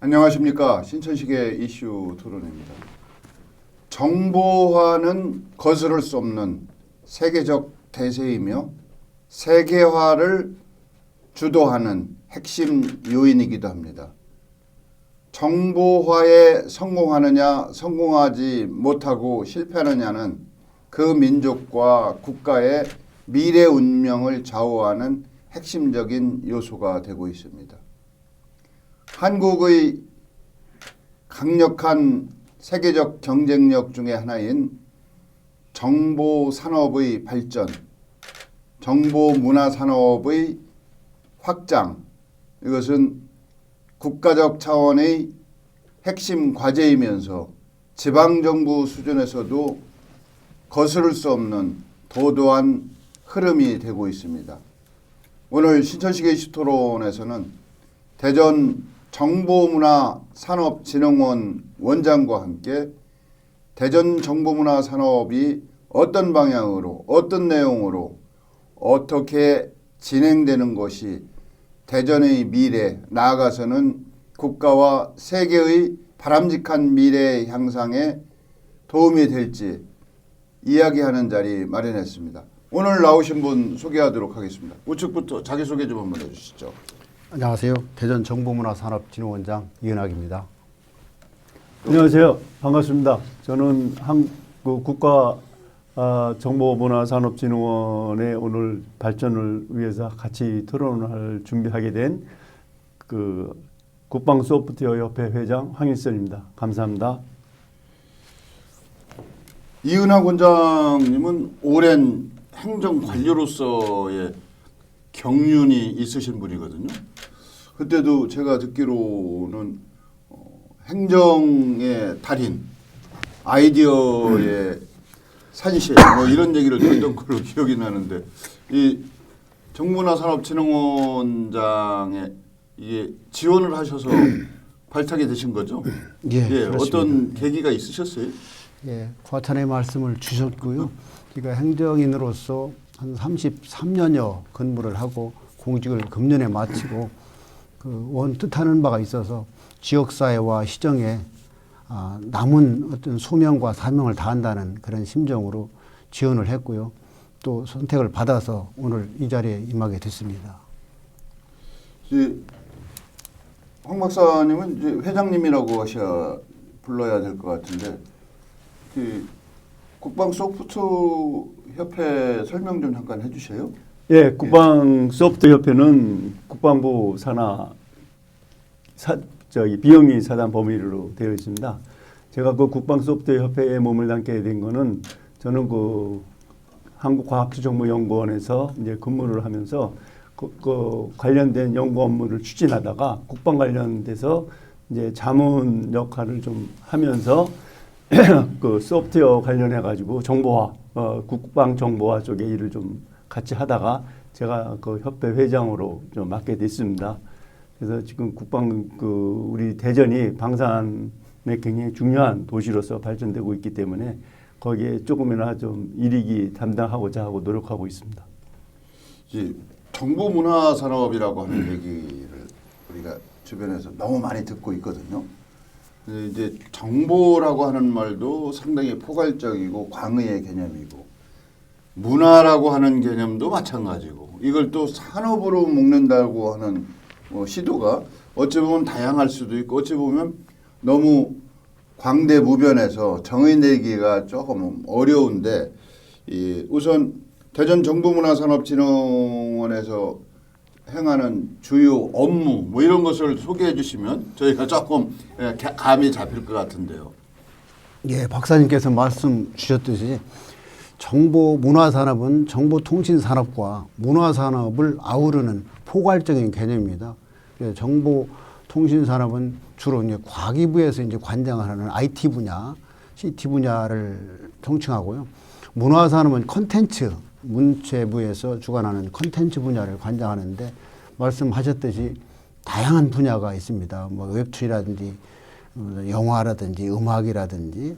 안녕하십니까. 신천식의 이슈 토론입니다. 정보화는 거스를 수 없는 세계적 대세이며 세계화를 주도하는 핵심 요인이기도 합니다. 정보화에 성공하느냐 성공하지 못하고 실패하느냐는 그 민족과 국가의 미래 운명을 좌우하는 핵심적인 요소가 되고 있습니다. 한국의 강력한 세계적 경쟁력 중의 하나인 정보산업의 발전, 정보문화산업의 확장, 이것은 국가적 차원의 핵심 과제이면서 지방정부 수준에서도 거스를 수 없는 도도한 흐름이 되고 있습니다. 오늘 신천식의 이슈토론에서는 대전 정보문화산업진흥원 원장과 함께 대전 정보문화산업이 어떤 방향으로 어떤 내용으로 어떻게 진행되는 것이 대전의 미래, 나아가서는 국가와 세계의 바람직한 미래 향상에 도움이 될지 이야기하는 자리 마련했습니다. 오늘 나오신 분 소개하도록 하겠습니다. 우측부터 자기소개 좀 한번 해주시죠. 안녕하세요. 대전 정보문화산업진흥원장 이은학입니다. 안녕하세요. 반갑습니다. 저는 국가정보문화산업진흥원의 오늘 발전을 위해서 같이 토론을 준비하게 된 국방소프트웨어협회 회장 황일선입니다. 감사합니다. 이은학 원장님은 오랜 행정관료로서의 경륜이 있으신 분이거든요. 그때도 제가 듣기로는 행정의 달인, 아이디어의 산실 뭐 이런 얘기를 듣던 걸로 기억이 나는데 이 정문화산업진흥원장에 이게 지원을 하셔서 발탁이 되신 거죠? 예, 어떤 계기가 있으셨어요? 예, 과찬의 말씀을 주셨고요. 제가 행정인으로서 한 33년여 근무를 하고 공직을 금년에 마치고 원 뜻하는 바가 있어서 지역사회와 시정에 남은 어떤 소명과 사명을 다한다는 그런 심정으로 지원을 했고요. 또 선택을 받아서 오늘 이 자리에 임하게 됐습니다. 황 박사님은 이제 회장님이라고 하셔야 불러야 될 것 같은데 국방소프트협회 설명 좀 잠깐 해주세요. 예, 국방소프트협회는 국방부 산하 비영리 사단 범위로 되어 있습니다. 제가 국방소프트협회에 몸을 담게 된 거는 저는 한국과학기술정보연구원에서 이제 근무를 하면서 관련된 연구 업무를 추진하다가 국방 관련돼서 이제 자문 역할을 좀 하면서 소프트웨어 관련해 가지고 정보화, 국방 정보화 쪽에 일을 좀 같이 하다가 제가 협회 회장으로 좀 맡게 됐습니다. 그래서 지금 우리 대전이 방산에 굉장히 중요한 도시로서 발전되고 있기 때문에 거기에 조금이나 좀 일익이 담당하고자 하고 노력하고 있습니다. 이제 정보문화산업이라고 하는 얘기를 우리가 주변에서 너무 많이 듣고 있거든요. 이제 정보라고 하는 말도 상당히 포괄적이고 광의의 개념이고 문화라고 하는 개념도 마찬가지고 이걸 또 산업으로 묶는다고 하는 시도가 어찌 보면 다양할 수도 있고 어찌 보면 너무 광대무변해서 정의 내기가 조금 어려운데 우선 대전 정보문화산업진흥원에서 행하는 주요 업무 뭐 이런 것을 소개해 주시면 저희가 조금 감이 잡힐 것 같은데요. 예, 박사님께서 말씀 주셨듯이 정보문화산업은 정보통신산업과 문화산업을 아우르는 포괄적인 개념입니다. 정보통신산업은 주로 이제 과기부에서 이제 관장하는 IT 분야, CT 분야를 총칭하고요. 문화산업은 콘텐츠, 문체부에서 주관하는 콘텐츠 분야를 관장하는데 말씀하셨듯이 다양한 분야가 있습니다. 웹툰이라든지 영화라든지 음악이라든지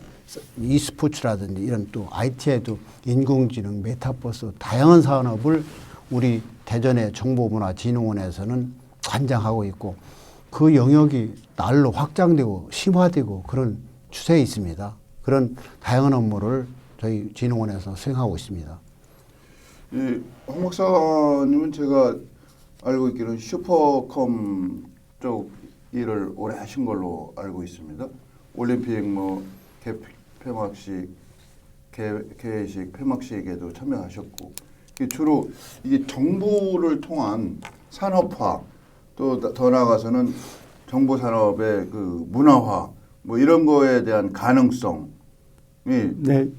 e스포츠라든지 이런 또 IT에도 인공지능, 메타버스 다양한 산업을 우리 대전의 정보문화진흥원에서는 관장하고 있고 그 영역이 날로 확장되고 심화되고 그런 추세에 있습니다. 그런 다양한 업무를 저희 진흥원에서 수행하고 있습니다. 홍 박사님은 제가 알고 있기로는 슈퍼컴 쪽 일을 오래 하신 걸로 알고 있습니다. 올림픽 뭐 폐막식, 개회식, 폐막식에도 참여하셨고 주로 이게 정보를 통한 산업화 또 더 나아가서는 정보 산업의 그 문화화 뭐 이런 거에 대한 가능성이 네.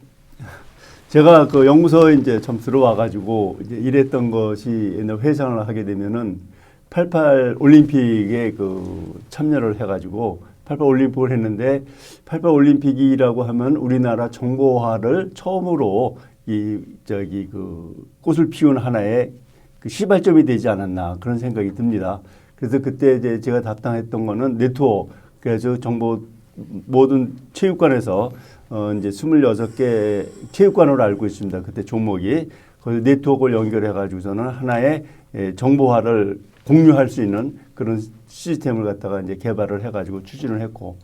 제가 그 연구소에 이제 처음 들어와가지고 이제 일했던 것이 회상을 하게 되면은 88 올림픽에 그 참여를 해가지고 88 올림픽을 했는데 88 올림픽이라고 하면 우리나라 정보화를 처음으로 그 꽃을 피운 하나의 그 시발점이 되지 않았나 그런 생각이 듭니다. 그래서 그때 이제 제가 담당했던 거는 네트워크, 그래서 정보 모든 체육관에서 이제 26개 체육관으로 알고 있습니다. 그때 종목이 거기 네트워크를 연결해 가지고서는 하나의 정보화를 공유할 수 있는 그런 시스템을 갖다가 이제 개발을 해 가지고 추진을 했고,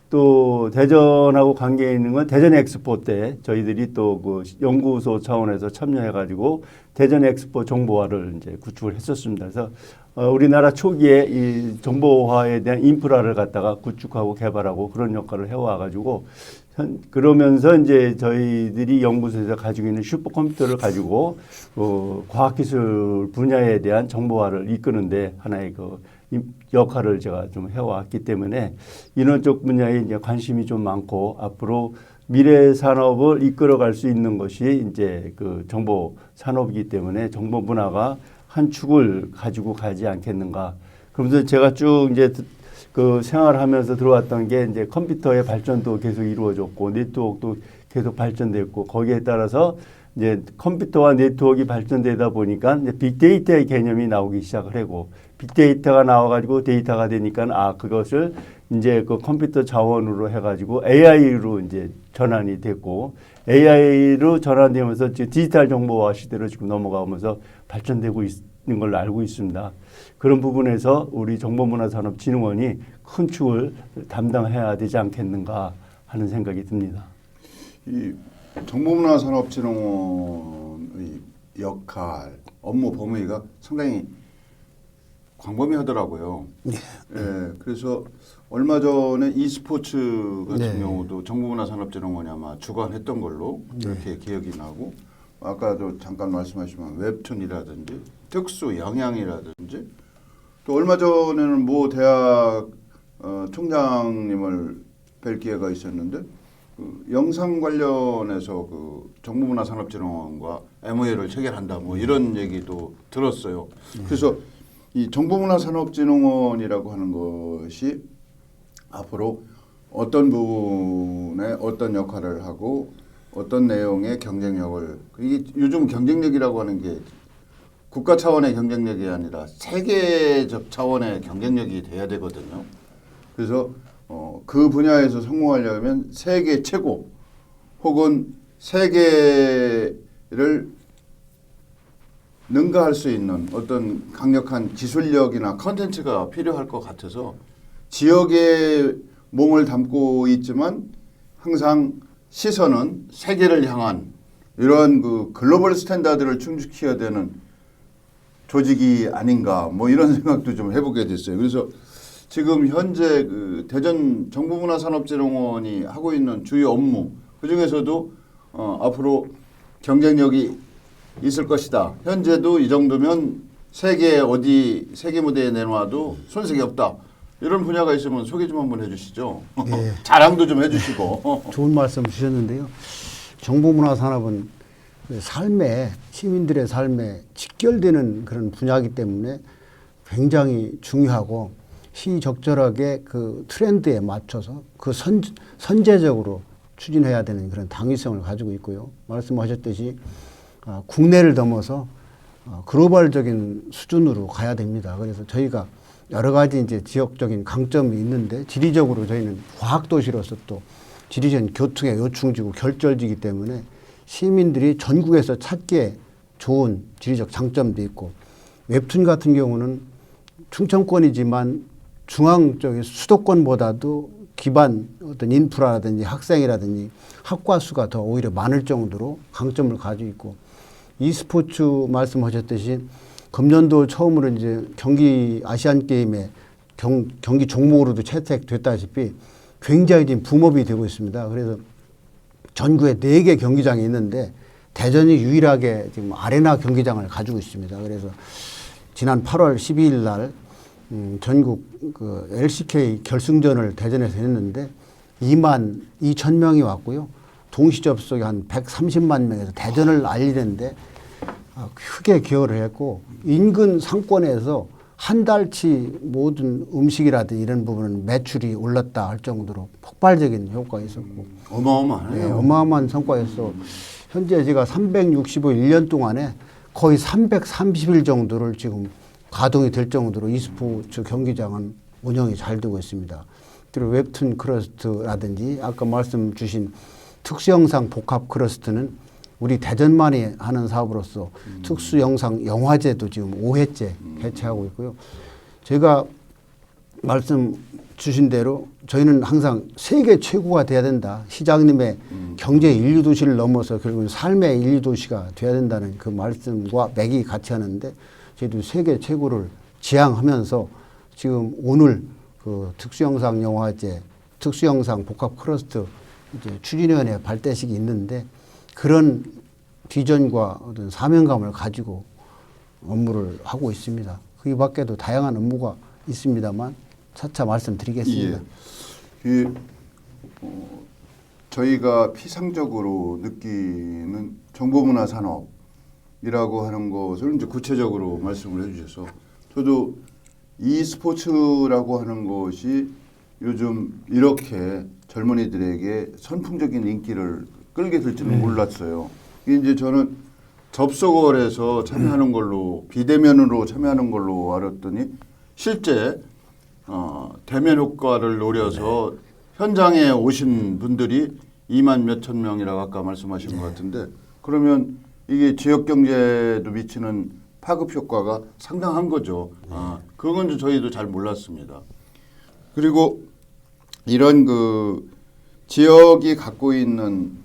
또 대전하고 관계 있는 건 대전 엑스포 때 저희들이 또 그 연구소 차원에서 참여해 가지고 대전 엑스포 정보화를 이제 구축을 했었습니다. 그래서 우리나라 초기에 이 정보화에 대한 인프라를 갖다가 구축하고 개발하고 그런 역할을 해와 가지고 그러면서 이제 저희들이 연구소에서 가지고 있는 슈퍼컴퓨터를 가지고 과학기술 분야에 대한 정보화를 이끄는데 하나의 그 역할을 제가 좀 해왔기 때문에 이런 쪽 분야에 이제 관심이 좀 많고 앞으로 미래 산업을 이끌어갈 수 있는 것이 이제 그 정보 산업이기 때문에 정보 문화가 한 축을 가지고 가지 않겠는가. 그러면서 제가 쭉 이제 그 생활하면서 들어왔던 게 이제 컴퓨터의 발전도 계속 이루어졌고 네트워크도 계속 발전됐고 거기에 따라서 이제 컴퓨터와 네트워크가 발전되다 보니까 이제 빅데이터의 개념이 나오기 시작을 하고 빅데이터가 나와가지고 데이터가 되니까 그것을 이제 그 컴퓨터 자원으로 해가지고 AI로 이제 전환이 됐고 AI로 전환되면서 지금 디지털 정보화 시대로 지금 넘어가면서 발전되고 있는 걸로 알고 있습니다. 그런 부분에서 우리 정보문화산업진흥원이 큰 축을 담당해야 되지 않겠는가 하는 생각이 듭니다. 이 정보문화산업진흥원의 역할, 업무 범위가 상당히 광범위하더라고요. 네. 예, 그래서 얼마 전에 e스포츠 같은 경우도 정보문화산업진흥원이 아마 주관했던 걸로 이렇게 기억이 나고 아까도 잠깐 말씀하시면 웹툰이라든지 특수 영양이라든지 또 얼마 전에는 모 대학 총장님을 뵐 기회가 있었는데 그 영상 관련해서 그 정보문화산업진흥원과 MOU를 체결한다 뭐 이런 얘기도 들었어요. 그래서 이 정보문화산업진흥원이라고 하는 것이 앞으로 어떤 부분에 어떤 역할을 하고 어떤 내용의 경쟁력을 이게 요즘 경쟁력이라고 하는 게 국가 차원의 경쟁력이 아니라 세계적 차원의 경쟁력이 돼야 되거든요. 그래서 그 분야에서 성공하려면 세계 최고 혹은 세계를 능가할 수 있는 어떤 강력한 기술력이나 컨텐츠가 필요할 것 같아서 지역에 몸을 담고 있지만 항상 시선은 세계를 향한 이러한 그 글로벌 스탠다드를 충족해야 되는 조직이 아닌가 뭐 이런 생각도 좀 해보게 됐어요. 그래서 지금 현재 그 대전 정보문화산업진흥원이 하고 있는 주요 업무 그중에서도 앞으로 경쟁력이 있을 것이다. 현재도 이 정도면 세계 무대에 내놔도 손색이 없다. 이런 분야가 있으면 소개 좀 한번 해주시죠. 예. 자랑도 좀 해주시고. 좋은 말씀 주셨는데요. 정보문화산업은 삶에 시민들의 삶에 직결되는 그런 분야이기 때문에 굉장히 중요하고 시적절하게 그 트렌드에 맞춰서 그 선제적으로 추진해야 되는 그런 당위성을 가지고 있고요. 말씀하셨듯이 국내를 넘어서 글로벌적인 수준으로 가야 됩니다. 그래서 저희가 여러 가지 이제 지역적인 강점이 있는데 지리적으로 저희는 과학도시로서 또 지리적인 교통의 요충지고 결절지이기 때문에 시민들이 전국에서 찾기에 좋은 지리적 장점도 있고 웹툰 같은 경우는 충청권이지만 중앙 쪽에 수도권보다도 기반 어떤 인프라라든지 학생이라든지 학과 수가 더 오히려 많을 정도로 강점을 가지고 있고 e스포츠 말씀하셨듯이 금년도 처음으로 이제 경기 아시안 게임에 경기 종목으로도 채택됐다시피 굉장히 지금 붐업이 되고 있습니다. 그래서 전국에 4개 경기장이 있는데 대전이 유일하게 지금 아레나 경기장을 가지고 있습니다. 그래서 지난 8월 12일 날 전국 그 LCK 결승전을 대전에서 했는데 2만 2천 명이 왔고요. 동시 접속이 한 130만 명에서 대전을 알리는데 크게 기여를 했고 인근 상권에서 한 달치 모든 음식이라든지 이런 부분은 매출이 올랐다 할 정도로 폭발적인 효과가 있었고 어마어마하네요. 네, 어마어마한 성과였어. 현재 제가 365일 1년 동안에 거의 330일 정도를 지금 가동이 될 정도로 e스포츠 경기장은 운영이 잘 되고 있습니다. 그리고 웹툰 크러스트라든지 아까 말씀 주신 특수영상 복합 크러스트는 우리 대전만이 하는 사업으로서 특수영상 영화제도 지금 5회째 개최하고 있고요. 제가 말씀 주신 대로 저희는 항상 세계 최고가 돼야 된다. 시장님의 경제 인류 도시를 넘어서 결국 삶의 인류 도시가 돼야 된다는 그 말씀과 맥이 같이 하는데 저희도 세계 최고를 지향하면서 지금 오늘 그 특수영상 영화제, 특수영상 복합 크러스트 이제 추진위원회 발대식이 있는데 그런 비전과 어떤 사명감을 가지고 업무를 하고 있습니다. 그 밖에도 다양한 업무가 있습니다만 차차 말씀드리겠습니다. 예. 저희가 피상적으로 느끼는 정보문화 산업이라고 하는 것을 이제 구체적으로 말씀을 해주셔서 저도 e스포츠라고 하는 것이 요즘 이렇게 젊은이들에게 선풍적인 인기를 끌게 될지는 몰랐어요. 이제 저는 접속을 해서 참여하는 걸로 비대면으로 참여하는 걸로 알았더니 실제 대면 효과를 노려서 현장에 오신 분들이 2만 몇천 명이라고 아까 말씀하신 것 같은데 그러면 이게 지역 경제도 미치는 파급 효과가 상당한 거죠. 그건 저희도 잘 몰랐습니다. 그리고 이런 그 지역이 갖고 있는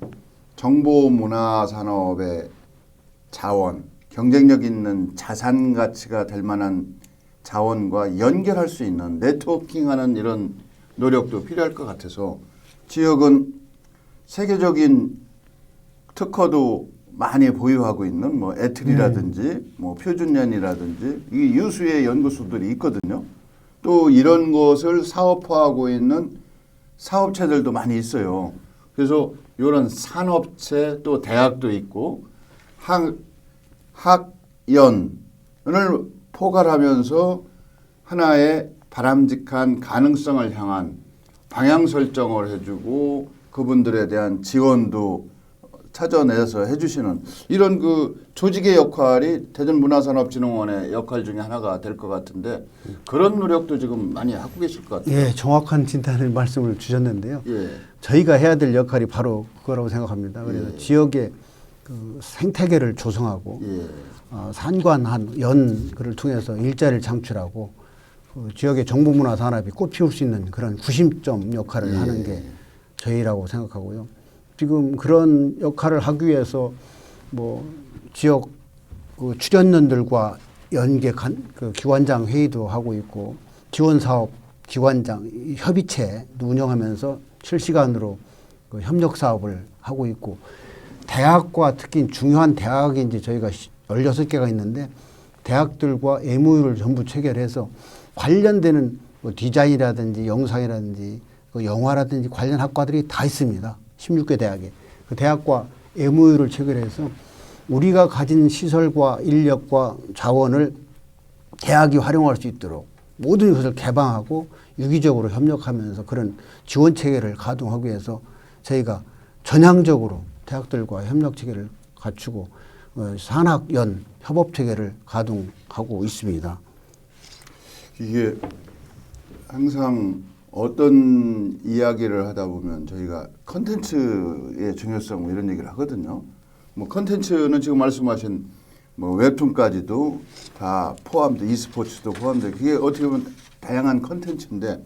정보 문화 산업의 자원, 경쟁력 있는 자산 가치가 될 만한 자원과 연결할 수 있는 네트워킹하는 이런 노력도 필요할 것 같아서 지역은 세계적인 특허도 많이 보유하고 있는 뭐 애틀이라든지 뭐 표준연이라든지 이 유수의 연구소들이 있거든요. 또 이런 것을 사업화하고 있는 사업체들도 많이 있어요. 그래서 이런 산업체 또 대학도 있고 학연을 포괄하면서 하나의 바람직한 가능성을 향한 방향 설정을 해주고 그분들에 대한 지원도 찾아내서 해주시는 이런 그 조직의 역할이 대전문화산업진흥원의 역할 중에 하나가 될 것 같은데 그런 노력도 지금 많이 하고 계실 것 같아요. 예, 정확한 진단을 말씀을 주셨는데요. 예. 저희가 해야 될 역할이 바로 그거라고 생각합니다. 그래서 지역의 그 생태계를 조성하고 산관한 연을 통해서 일자리를 창출하고 그 지역의 정보문화 산업이 꽃피울 수 있는 그런 구심점 역할을 하는 게 저희라고 생각하고요. 지금 그런 역할을 하기 위해서 뭐 지역 그 출연연들과 연계 그 기관장 회의도 하고 있고 지원 사업 기관장 협의체도 운영하면서 실시간으로 그 협력 사업을 하고 있고 대학과 특히 중요한 대학이 이제 저희가 16개가 있는데 대학들과 MOU를 전부 체결해서 관련되는 뭐 디자인이라든지 영상이라든지 그 영화라든지 관련 학과들이 다 있습니다. 16개 대학에. 그 대학과 MOU를 체결해서 우리가 가진 시설과 인력과 자원을 대학이 활용할 수 있도록 모든 것을 개방하고 유기적으로 협력하면서 그런 지원 체계를 가동하기 위해서 저희가 전향적으로 대학들과 협력 체계를 갖추고 산학연 협업 체계를 가동하고 있습니다. 이게 항상 어떤 이야기를 하다 보면 저희가 컨텐츠의 중요성 뭐 이런 얘기를 하거든요. 뭐 컨텐츠는 지금 말씀하신 뭐 웹툰까지도 다 포함돼 e스포츠도 포함돼 그게 어떻게 보면 다양한 컨텐츠인데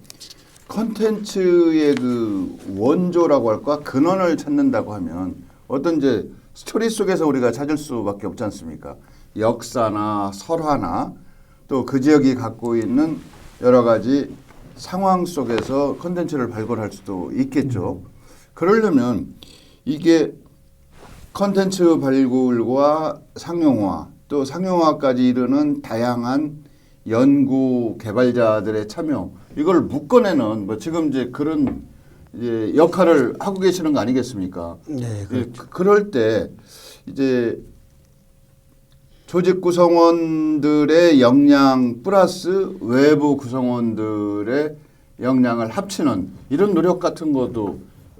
컨텐츠의 그 원조라고 할까 근원을 찾는다고 하면 어떤 이제 스토리 속에서 우리가 찾을 수밖에 없지 않습니까? 역사나 설화나 또 그 지역이 갖고 있는 여러 가지 상황 속에서 컨텐츠를 발굴할 수도 있겠죠. 그러려면 이게 컨텐츠 발굴과 상용화 또 상용화까지 이르는 다양한 연구 개발자들의 참여 이걸 묶어내는 뭐 지금 이제 그런 이제 역할을 하고 계시는 거 아니겠습니까? 네, 그렇죠. 그럴 때 이제 조직 구성원들의 역량 플러스 외부 구성원들의 역량을 합치는 이런 노력 같은 것도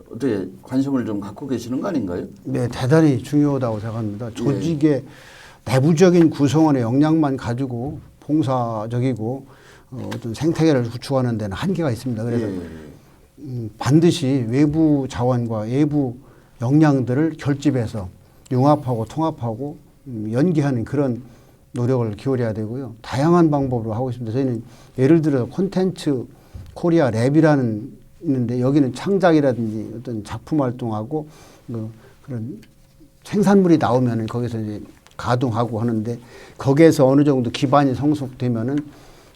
어떻게 관심을 좀 갖고 계시는 거 아닌가요? 네, 대단히 중요하다고 생각합니다. 조직의 내부적인 구성원의 역량만 가지고 봉사적이고 어떤 생태계를 구축하는 데는 한계가 있습니다. 그래서 반드시 외부 자원과 외부 역량들을 결집해서 융합하고 통합하고 연계하는 그런 노력을 기울여야 되고요. 다양한 방법으로 하고 있습니다. 저희는 예를 들어 콘텐츠 코리아 랩이라는 있는데 여기는 창작이라든지 어떤 작품 활동하고 그런 생산물이 나오면은 거기서 이제 가동하고 하는데 거기에서 어느 정도 기반이 성숙되면은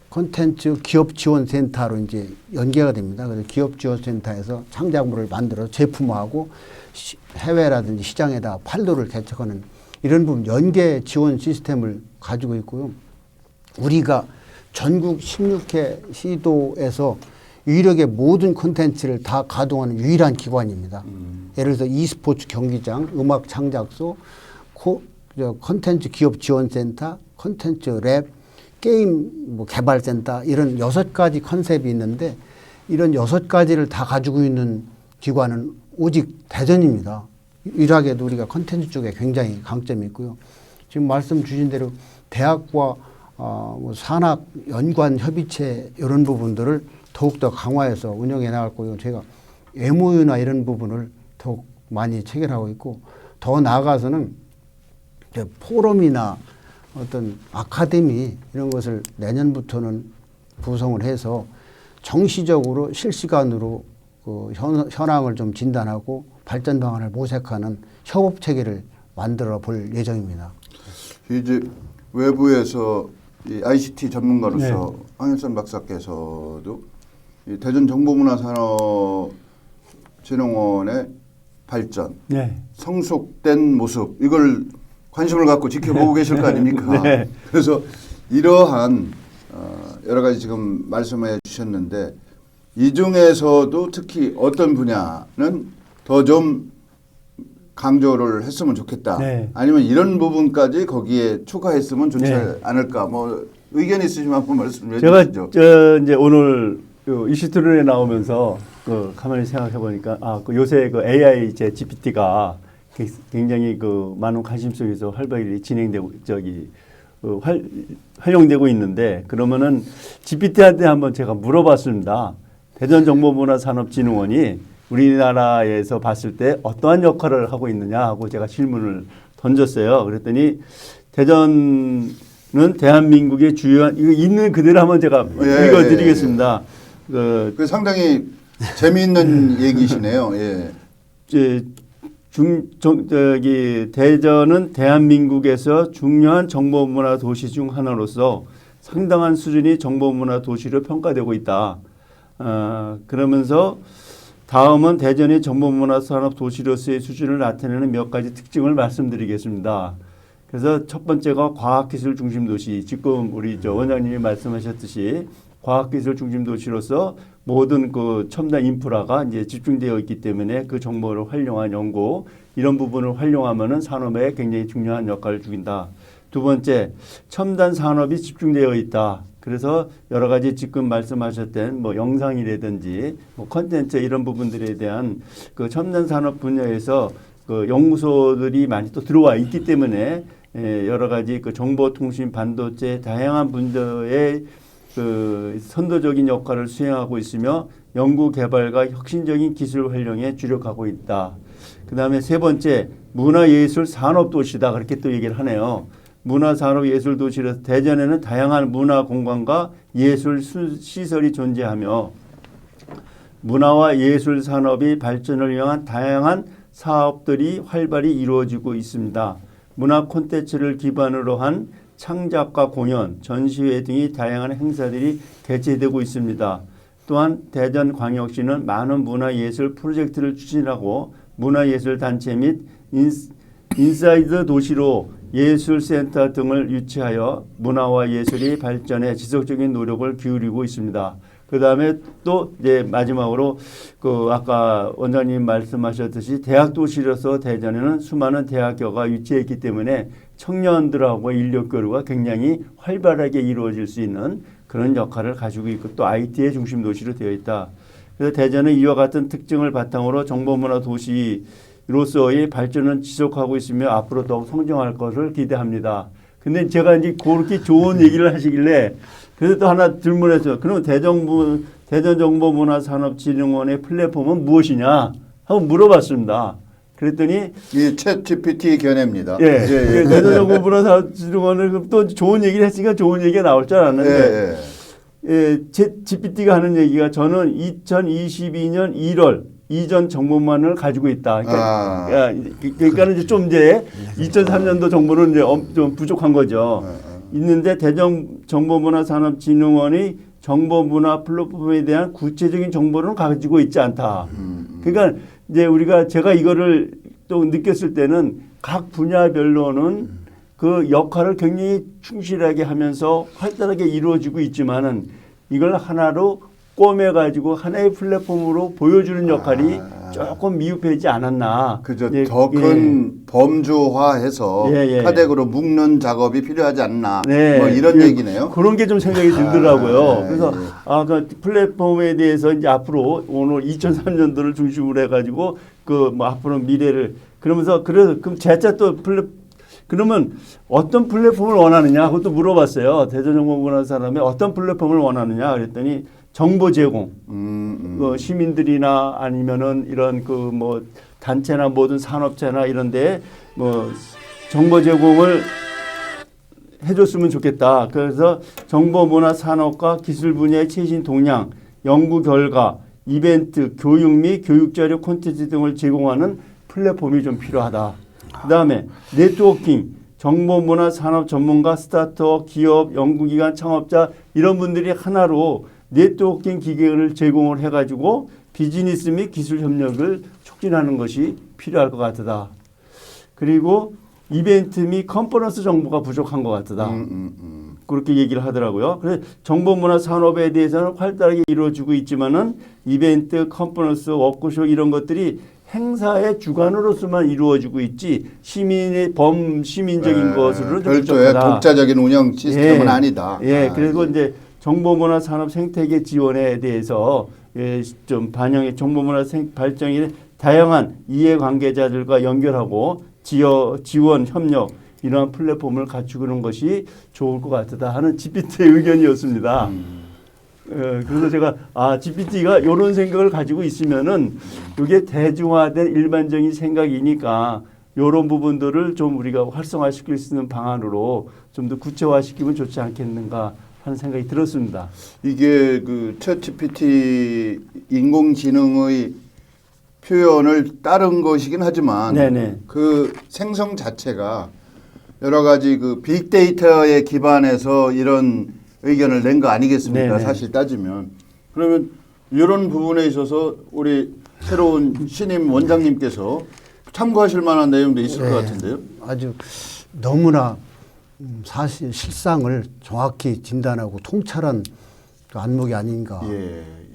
콘텐츠 기업 지원 센터로 이제 연계가 됩니다. 그래서 기업 지원 센터에서 창작물을 만들어 제품화하고 해외라든지 시장에다 판로를 개척하는 이런 부분 연계 지원 시스템을 가지고 있고요. 우리가 전국 16회 시도에서 유일하게 모든 콘텐츠를 다 가동하는 유일한 기관입니다. 예를 들어서 e스포츠 경기장, 음악 창작소, 콘텐츠 기업 지원센터, 콘텐츠 랩, 게임 뭐 개발센터 이런 6가지 컨셉이 있는데 이런 6가지를 다 가지고 있는 기관은 오직 대전입니다. 유일하게도 우리가 콘텐츠 쪽에 굉장히 강점이 있고요. 지금 말씀 주신 대로 대학과 뭐 산학 연관 협의체 이런 부분들을 더욱더 강화해서 운영해 나갈 거고요. 제가 MOU나 이런 부분을 더욱 많이 체결하고 있고 더 나아가서는 포럼이나 어떤 아카데미 이런 것을 내년부터는 구성을 해서 정시적으로 실시간으로 그 현황을 좀 진단하고 발전 방안을 모색하는 협업 체계를 만들어 볼 예정입니다. 이제 외부에서 이 ICT 전문가로서 황현선 박사께서도 이 대전정보문화산업진흥원의 발전, 성숙된 모습 이걸 관심을 갖고 지켜보고 계실 거 아닙니까? 네. 그래서 이러한 여러 가지 지금 말씀해 주셨는데 이 중에서도 특히 어떤 분야는 더 좀 강조를 했으면 좋겠다. 아니면 이런 부분까지 거기에 추가했으면 좋지 않을까. 뭐 의견 있으시면 한번 말씀해 주시죠. 제가 이제 오늘 이슈트론에 나오면서 가만히 생각해 보니까 요새 그 AI GPT가 굉장히 많은 관심 속에서 활발히 진행되고 활용되고 있는데 그러면은 GPT한테 한번 제가 물어봤습니다. 대전정보문화산업진흥원이 우리나라에서 봤을 때 어떠한 역할을 하고 있느냐 하고 제가 질문을 던졌어요. 그랬더니 대전은 대한민국의 주요한 이거 있는 그대로 한번 제가 읽어드리겠습니다. 그 상당히 재미있는 얘기시네요. 대전은 대한민국에서 중요한 정보문화 도시 중 하나로서 상당한 수준의 정보문화 도시로 평가되고 있다. 그러면서 다음은 대전의 정보문화 산업 도시로서의 수준을 나타내는 몇 가지 특징을 말씀드리겠습니다. 그래서 첫 번째가 과학기술 중심 도시. 지금 우리 원장님이 말씀하셨듯이 과학기술 중심 도시로서 모든 그 첨단 인프라가 이제 집중되어 있기 때문에 그 정보를 활용한 연구 이런 부분을 활용하면은 산업에 굉장히 중요한 역할을 주긴다. 두 번째, 첨단 산업이 집중되어 있다. 그래서 여러 가지 지금 말씀하셨던 뭐 영상이라든지 뭐 콘텐츠 이런 부분들에 대한 그 첨단 산업 분야에서 그 연구소들이 많이 또 들어와 있기 때문에 여러 가지 그 정보통신 반도체 다양한 분야의 그 선도적인 역할을 수행하고 있으며 연구 개발과 혁신적인 기술 활용에 주력하고 있다. 그 다음에 세 번째, 문화예술 산업도시다. 그렇게 또 얘기를 하네요. 문화산업예술도시로서 대전에는 다양한 문화공간과 예술 시설이 존재하며 문화와 예술 산업이 발전을 위한 다양한 사업들이 활발히 이루어지고 있습니다. 문화 콘텐츠를 기반으로 한 창작과 공연, 전시회 등이 다양한 행사들이 개최되고 있습니다. 또한 대전광역시는 많은 문화예술 프로젝트를 추진하고 문화예술단체 및 인사이드 도시로 예술센터 등을 유치하여 문화와 예술이 발전에 지속적인 노력을 기울이고 있습니다. 그 다음에 또 이제 마지막으로 그 아까 원장님 말씀하셨듯이 대학 도시로서 대전에는 수많은 대학교가 위치했기 때문에 청년들하고 인력 교류가 굉장히 활발하게 이루어질 수 있는 그런 역할을 가지고 있고 또 IT의 중심 도시로 되어 있다. 그래서 대전은 이와 같은 특징을 바탕으로 정보문화 도시로서의 발전은 지속하고 있으며 앞으로 더욱 성장할 것을 기대합니다. 근데 제가 이제 그렇게 좋은 얘기를 하시길래 그래서 또 하나 질문했어요. 그럼 대전정보문화산업진흥원의 플랫폼은 무엇이냐 하고 물어봤습니다. 그랬더니 이 챗 GPT 견해입니다. 예, 대전정보문화산업진흥원을 또 좋은 얘기를 했으니까 좋은 얘기가 나올 줄 알았는데 챗 GPT가 하는 얘기가 저는 2022년 1월 이전 정보만을 가지고 있다. 그러니까 이제 좀 이제 2003년도 정보는 이제 좀 부족한 거죠. 있는데 대전정보문화산업진흥원이 정보문화 플랫폼에 대한 구체적인 정보를 가지고 있지 않다. 그러니까 이제 제가 이거를 또 느꼈을 때는 각 분야별로는 그 역할을 굉장히 충실하게 하면서 활달하게 이루어지고 있지만은 이걸 하나로 꿰매가지고 하나의 플랫폼으로 보여주는 역할이 조금 미흡하지 않았나. 그죠. 더 큰 범주화해서 카덱으로 묶는 작업이 필요하지 않나. 뭐 이런 얘기네요. 그런 게 좀 생각이 들더라고요. 그래서 그 플랫폼에 대해서 이제 앞으로 오늘 2003년도를 중심으로 해가지고 그 뭐 앞으로 미래를 그러면서 그럼 재차 또 그러면 어떤 플랫폼을 원하느냐 그것도 물어봤어요. 대전정보문화 사람이 어떤 플랫폼을 원하느냐 그랬더니 정보 제공, 시민들이나 아니면은 이런 그 뭐 단체나 모든 산업체나 이런데 뭐 정보 제공을 해줬으면 좋겠다. 그래서 정보 문화 산업과 기술 분야의 최신 동향, 연구 결과, 이벤트, 교육 및 교육 자료 콘텐츠 등을 제공하는 플랫폼이 좀 필요하다. 그다음에 네트워킹, 정보 문화 산업 전문가, 스타트업, 기업, 연구기관, 창업자 이런 분들이 하나로 네트워킹 기계를 제공을 해가지고 비즈니스 및 기술 협력을 촉진하는 것이 필요할 것 같다. 그리고 이벤트 및 컨퍼런스 정보가 부족한 것 같다. 그렇게 얘기를 하더라고요. 그래서 정보문화 산업에 대해서는 활달하게 이루어지고 있지만은 이벤트, 컨퍼런스, 워크숍 이런 것들이 행사의 주관으로서만 이루어지고 있지 시민의 범시민적인 것으로는 좀 별도의 부족하다. 독자적인 운영 시스템은 아니다. 그리고 이제 정보문화 산업 생태계 지원에 대해서 좀 반영해 정보문화 발전에 다양한 이해관계자들과 연결하고 지원 협력 이러한 플랫폼을 갖추는 것이 좋을 것 같다 하는 GPT의 의견이었습니다. 그래서 제가 GPT가 이런 생각을 가지고 있으면은 이게 대중화된 일반적인 생각이니까 이런 부분들을 좀 우리가 활성화시킬 수 있는 방안으로 좀 더 구체화시키면 좋지 않겠는가 하는 생각이 들었습니다. 이게 그 챗 GPT 인공지능의 표현을 따른 것이긴 하지만 그 생성 자체가 여러 가지 그 빅데이터에 기반해서 이런 의견을 낸 거 아니겠습니까? 사실 따지면. 그러면 이런 부분에 있어서 우리 새로운 신임 원장님께서 참고하실 만한 내용도 있을 것 같은데요. 아주 너무나 사실 실상을 정확히 진단하고 통찰한 그 안목이 아닌가.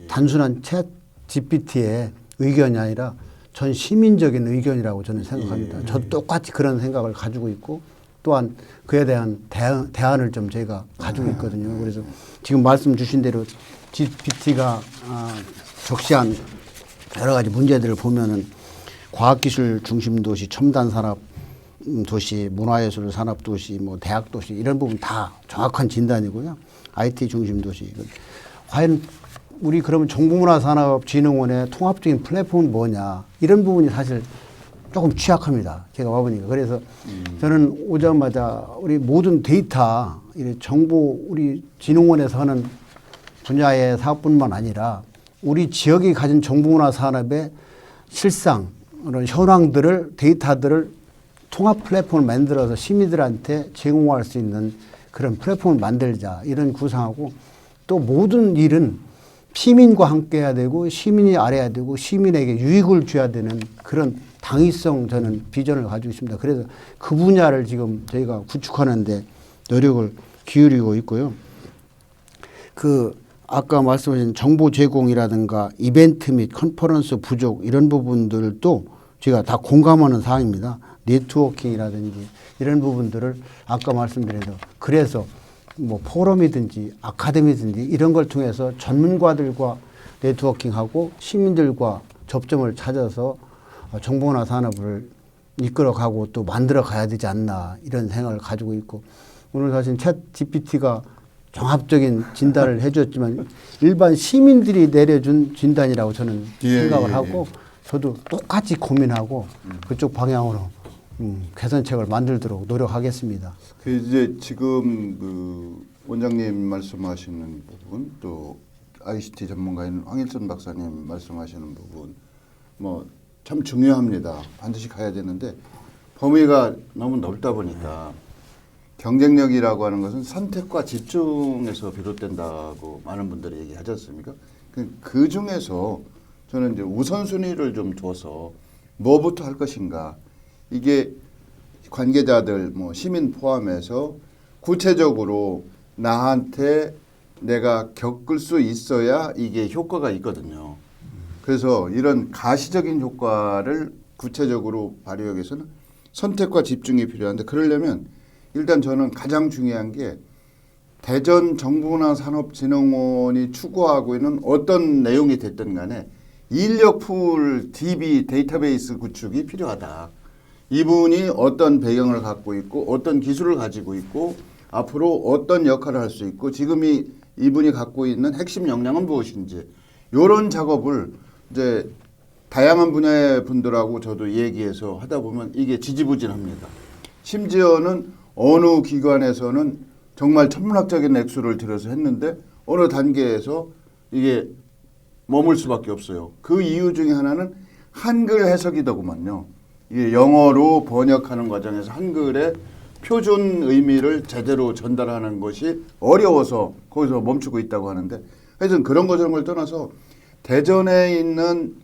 단순한 챗 GPT의 의견이 아니라 전 시민적인 의견이라고 저는 생각합니다. 저도 똑같이 그런 생각을 가지고 있고 또한 그에 대한 대안을 좀 제가 가지고 있거든요. 그래서 지금 말씀 주신 대로 GPT가 적시한 여러 가지 문제들을 보면은 과학기술 중심 도시, 첨단 산업 도시, 문화예술 산업 도시, 뭐 대학 도시 이런 부분 다 정확한 진단이고요. IT 중심 도시. 과연 우리 그러면 정보문화산업진흥원의 통합적인 플랫폼이 뭐냐 이런 부분이 사실 조금 취약합니다. 제가 와보니까. 그래서 저는 오자마자 우리 모든 데이터, 정보, 우리 진흥원에서 하는 분야의 사업뿐만 아니라 우리 지역이 가진 정보문화 산업의 실상, 그런 현황들을, 데이터들을 통합 플랫폼을 만들어서 시민들한테 제공할 수 있는 그런 플랫폼을 만들자, 이런 구상하고, 또 모든 일은 시민과 함께 해야 되고 시민이 알아야 되고 시민에게 유익을 줘야 되는 그런 당위성 저는 비전을 가지고 있습니다. 그래서 그 분야를 지금 저희가 구축하는데 노력을 기울이고 있고요. 그 아까 말씀하신 정보 제공이라든가 이벤트 및 컨퍼런스 부족 이런 부분들도 제가 다 공감하는 사항입니다. 네트워킹이라든지 이런 부분들을 아까 말씀드린 대로 그래서 뭐 포럼이든지 아카데미든지 이런 걸 통해서 전문가들과 네트워킹하고 시민들과 접점을 찾아서 정보문화 산업을 이끌어가고 또 만들어 가야 되지 않나 이런 생각을 가지고 있고, 오늘 사실 챗 GPT가 종합적인 진단을 해줬지만 일반 시민들이 내려준 진단이라고 저는 생각을 하고 저도 똑같이 고민하고 그쪽 방향으로 개선책을 만들도록 노력하겠습니다. 그 이제 지금 그 원장님 말씀하시는 부분, 또 ICT 전문가인 황일선 박사님 말씀하시는 부분, 뭐 참 중요합니다. 반드시 가야 되는데 범위가 너무 넓다 보니까 경쟁력이라고 하는 것은 선택과 집중에서 비롯된다고 많은 분들이 얘기하지 않습니까? 그 중에서 저는 이제 우선순위를 좀 둬서 뭐부터 할 것인가, 이게 관계자들 뭐 시민 포함해서 구체적으로 나한테 내가 겪을 수 있어야 이게 효과가 있거든요. 그래서 이런 가시적인 효과를 구체적으로 발휘하기 위해서는 선택과 집중이 필요한데, 그러려면 일단 저는 가장 중요한 게 대전 정보문화산업진흥원이 추구하고 있는 어떤 내용이 됐든 간에 인력풀 DB 데이터베이스 구축이 필요하다. 이분이 어떤 배경을 갖고 있고 어떤 기술을 가지고 있고 앞으로 어떤 역할을 할 수 있고 지금이 이분이 갖고 있는 핵심 역량은 무엇인지, 이런 작업을 이제 다양한 분야의 분들하고 저도 얘기해서 하다 보면 이게 지지부진합니다. 심지어는 어느 기관에서는 정말 천문학적인 액수를 들여서 했는데 어느 단계에서 이게 머물 수밖에 없어요. 그 이유 중에 하나는 한글 해석이더구만요. 이게 영어로 번역하는 과정에서 한글의 표준 의미를 제대로 전달하는 것이 어려워서 거기서 멈추고 있다고 하는데, 하여튼 그런 거 저런 걸 떠나서 대전에 있는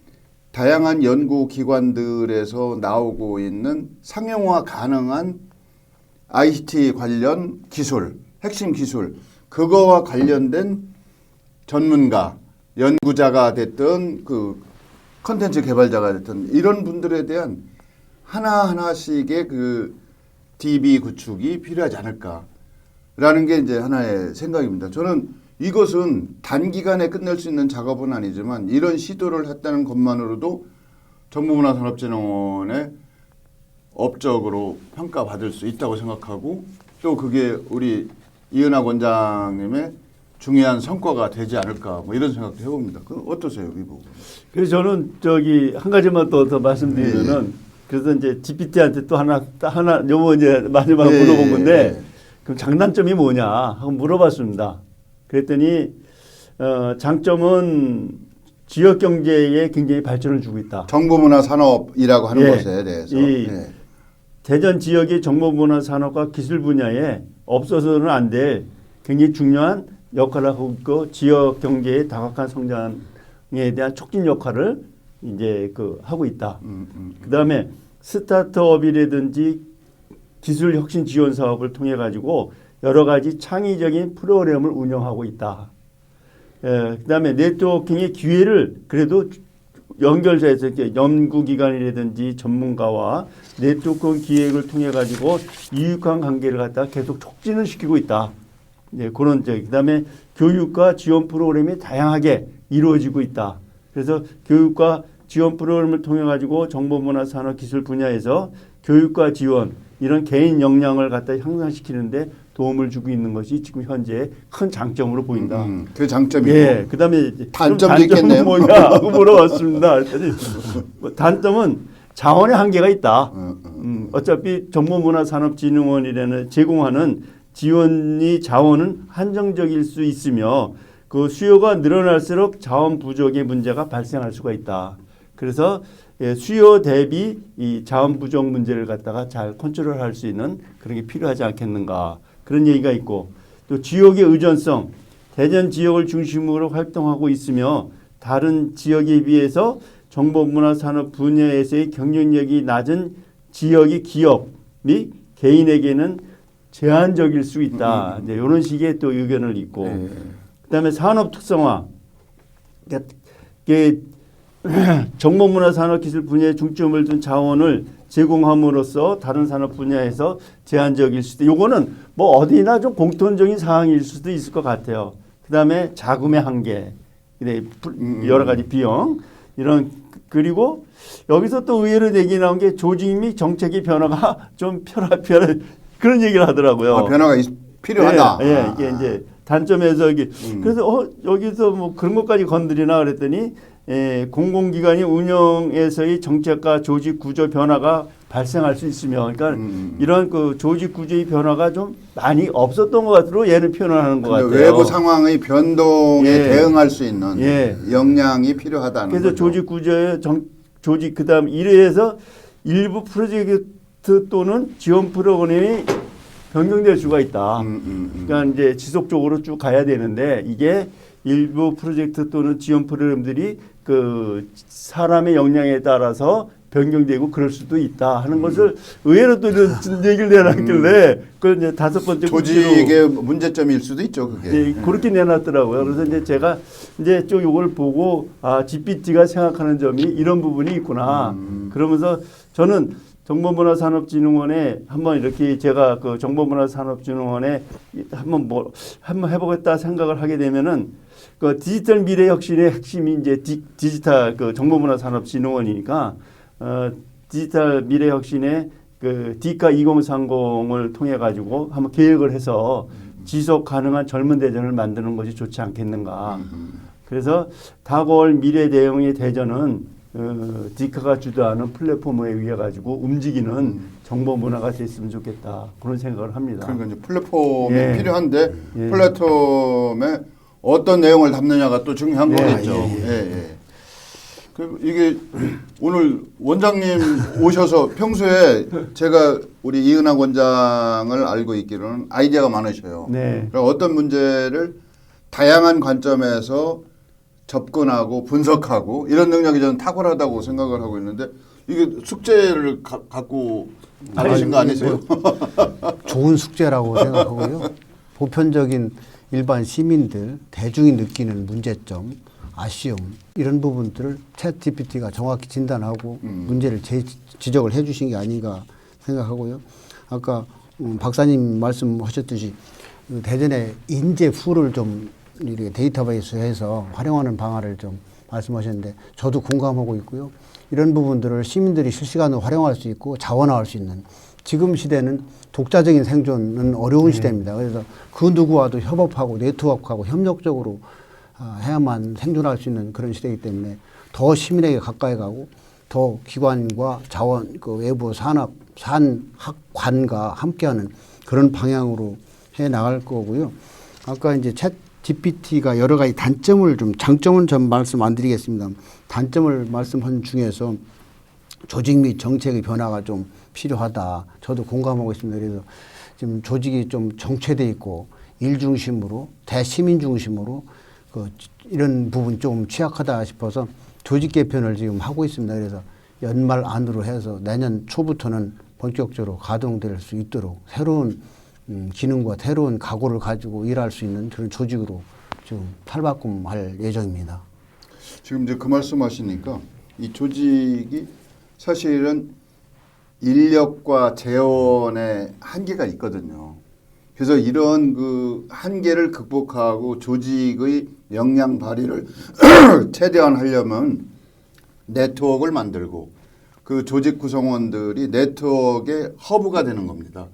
다양한 연구기관들에서 나오고 있는 상용화 가능한 ICT 관련 기술, 핵심 기술, 그거와 관련된 전문가, 연구자가 됐든 그 컨텐츠 개발자가 됐든 이런 분들에 대한 하나하나씩의 그 DB 구축이 필요하지 않을까라는 게 이제 하나의 생각입니다. 저는 이것은 단기간에 끝낼 수 있는 작업은 아니지만 이런 시도를 했다는 것만으로도 정보문화산업진흥원의 업적으로 평가받을 수 있다고 생각하고, 또 그게 우리 이은학 원장님의 중요한 성과가 되지 않을까, 뭐 이런 생각도 해봅니다. 그 어떠세요, 이 부분? 그래서 저는 저기 한 가지만 더 말씀드리면은, 그래서 이제 GPT한테 또 하나 요거 이제 마지막으로 물어본 건데, 그럼 장단점이 뭐냐 하고 물어봤습니다. 그랬더니 장점은 지역 경제에 굉장히 발전을 주고 있다. 정보문화산업이라고 하는 것에 대해서. 대전 지역의 정보문화 산업과 기술 분야에 없어서는 안 될 굉장히 중요한 역할을 하고 있고, 지역 경제의 다각한 성장에 대한 촉진 역할을 이제 하고 있다. 그다음에 스타트업이라든지 기술 혁신 지원 사업을 통해 가지고 여러 가지 창의적인 프로그램을 운영하고 있다. 그다음에 네트워킹의 기회를 그래도 연결해서 연구기관이라든지 전문가와 네트워크 기획을 통해 가지고 유익한 관계를 갖다가 계속 촉진을 시키고 있다. 그런 그다음에 교육과 지원 프로그램이 다양하게 이루어지고 있다. 그래서 교육과 지원 프로그램을 통해 가지고 정보문화산업기술 분야에서 교육과 지원 이런 개인 역량을 갖다 향상시키는데 도움을 주고 있는 것이 지금 현재 큰 장점으로 보인다. 그 장점이고. 그다음에 단점도 있겠네요. 뭐냐 하고 물어봤습니다. 단점은 자원의 한계가 있다. 어차피 정보문화산업진흥원이라는 제공하는 지원이 자원은 한정적일 수 있으며 그 수요가 늘어날수록 자원 부족의 문제가 발생할 수가 있다. 그래서 수요 대비 이 자원 부족 문제를 갖다가 잘 컨트롤할 수 있는 그런 게 필요하지 않겠는가 그런 얘기가 있고 또 지역의 의존성 대전 지역을 중심으로 활동하고 있으며 다른 지역에 비해서 정보문화산업 분야에서의 경쟁력이 낮은 지역의 기업이 개인에게는 제한적일 수 있다. 이제 이런 식의 또 의견을 있고 그다음에 산업 특성화 이게 정보문화산업기술 분야에 중점을 둔 자원을 제공함으로써 다른 산업 분야에서 제한적일 수도 요거는 뭐 어디나 좀 공통적인 사항일 수도 있을 것 같아요. 그다음에 자금의 한계, 여러 가지 비용 이런 그리고 여기서 또 의외로 얘기 나온 게 조직 및 정책의 변화가 좀 편한 그런 얘기를 하더라고요. 변화가 필요하다. 예, 이게 이제 단점에서 이게 그래서 여기서 뭐 그런 것까지 건드리나 그랬더니 공공기관이 운영에서의 정책과 조직 구조 변화가 발생할 수 있으며 그러니까 이런 그 조직 구조의 변화가 좀 많이 없었던 것 같으로 얘는 표현하는 것 같아요. 외부 상황의 변동에 대응할 수 있는 역량이 필요하다는 그래서 거죠. 조직 구조의 조직 그다음 이래서 일부 프로젝트 또는 지원 프로그램이 변경될 수가 있다. 그러니까 이제 지속적으로 쭉 가야 되는데 이게 일부 프로젝트 또는 지원 프로그램들이 그 사람의 역량에 따라서 변경되고 그럴 수도 있다 하는 것을 의외로 또 이런 얘기를 내놨길래 그걸 이제 다섯 번째 조직의 문제점일 수도 있죠. 그게. 그렇게 내놨더라고요. 그래서 이제 제가 이제 좀 이걸 보고 GPT가 생각하는 점이 이런 부분이 있구나. 그러면서 저는 정보문화산업진흥원에 한번 이렇게 제가 그 정보문화산업진흥원에 한번 해보겠다 생각을 하게 되면은 그 디지털 미래 혁신의 핵심이 이제 디지털 그 정보문화산업진흥원이니까 디지털 미래 혁신의 그 디카 2030을 통해 가지고 한번 계획을 해서 지속 가능한 젊은 대전을 만드는 것이 좋지 않겠는가. 그래서 다가올 미래 대응의 대전은 디카가 주도하는 플랫폼에 의해 가지고 움직이는 정보 문화가 됐으면 좋겠다 그런 생각을 합니다. 그러니까 이제 플랫폼이 필요한데 플랫폼에 어떤 내용을 담느냐가 또 중요한 거겠죠. 그리고 이게 오늘 원장님 오셔서 평소에 제가 우리 이은학 원장을 알고 있기로는 아이디어가 많으셔요. 그러니까 어떤 문제를 다양한 관점에서 접근하고 분석하고 이런 능력이 저는 탁월하다고 생각을 하고 있는데 이게 숙제를 갖고 나가신 거 아니세요? 좋은 숙제라고 생각하고요. 보편적인 일반 시민들, 대중이 느끼는 문제점, 아쉬움 이런 부분들을 챗 GPT가 정확히 진단하고 문제를 지적을 해 주신 게 아닌가 생각하고요. 아까 박사님 말씀하셨듯이 대전의 인재풀을 좀 이렇게 데이터베이스해서 활용하는 방안을 좀 말씀하셨는데 저도 공감하고 있고요. 이런 부분들을 시민들이 실시간으로 활용할 수 있고 자원화할 수 있는 지금 시대는 독자적인 생존은 어려운 시대입니다. 그래서 그 누구와도 협업하고 네트워크하고 협력적으로 해야만 생존할 수 있는 그런 시대이기 때문에 더 시민에게 가까이 가고 더 기관과 자원, 그 외부 산업, 산학관과 함께하는 그런 방향으로 해 나갈 거고요. 아까 이제 챗 GPT가 여러 가지 단점을 좀 장점은 좀 말씀 안 드리겠습니다. 단점을 말씀한 중에서 조직 및 정책의 변화가 좀 필요하다. 저도 공감하고 있습니다. 그래서 지금 조직이 좀 정체돼 있고 일 중심으로 대시민 중심으로 이런 부분 좀 취약하다 싶어서 조직 개편을 지금 하고 있습니다. 그래서 연말 안으로 해서 내년 초부터는 본격적으로 가동될 수 있도록 새로운 기능과 새로운 각오를 가지고 일할 수 있는 그런 조직으로 좀 탈바꿈할 예정입니다. 지금 이제 그 말씀하시니까 이 조직이 사실은 인력과 재원의 한계가 있거든요. 그래서 이런 그 한계를 극복하고 조직의 역량 발휘를 최대한 하려면 네트워크를 만들고 그 조직 구성원들이 네트워크의 허브가 되는 겁니다.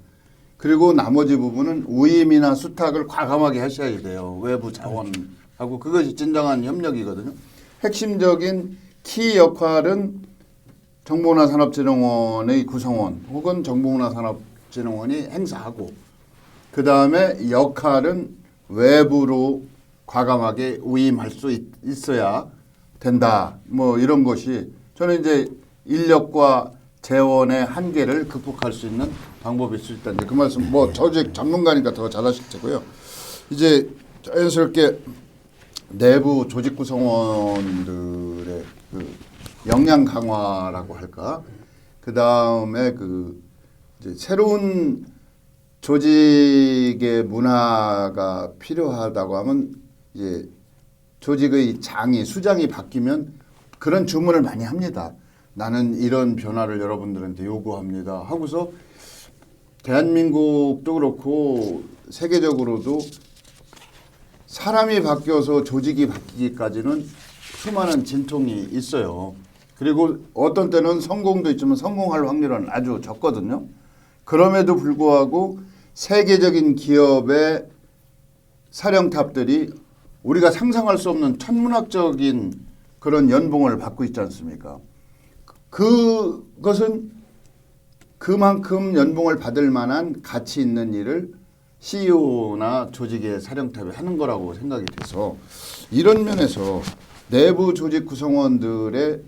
그리고 나머지 부분은 우임이나 수탁을 과감하게 하셔야 돼요. 외부 자원하고 그것이 진정한 협력이거든요. 핵심적인 키 역할은 정보문화산업진흥원의 구성원 혹은 정보문화산업진흥원이 행사하고 그 다음에 역할은 외부로 과감하게 위임할 수 있어야 된다. 뭐 이런 것이 저는 이제 인력과 재원의 한계를 극복할 수 있는 방법일 수 있다. 이제 그 말씀 뭐 조직 전문가니까 더 잘하실 테고요. 이제 자연스럽게 내부 조직 구성원들의 그 역량 강화라고 할까? 그 다음에 그 이제 새로운 조직의 문화가 필요하다고 하면 이제 조직의 장이 수장이 바뀌면 그런 주문을 많이 합니다. 나는 이런 변화를 여러분들한테 요구합니다. 하고서 대한민국도 그렇고 세계적으로도 사람이 바뀌어서 조직이 바뀌기까지는 수많은 진통이 있어요. 그리고 어떤 때는 성공도 있지만 성공할 확률은 아주 적거든요. 그럼에도 불구하고 세계적인 기업의 사령탑들이 우리가 상상할 수 없는 천문학적인 그런 연봉을 받고 있지 않습니까? 그것은 그만큼 연봉을 받을 만한 가치 있는 일을 CEO나 조직의 사령탑이 하는 거라고 생각이 돼서 이런 면에서 내부 조직 구성원들의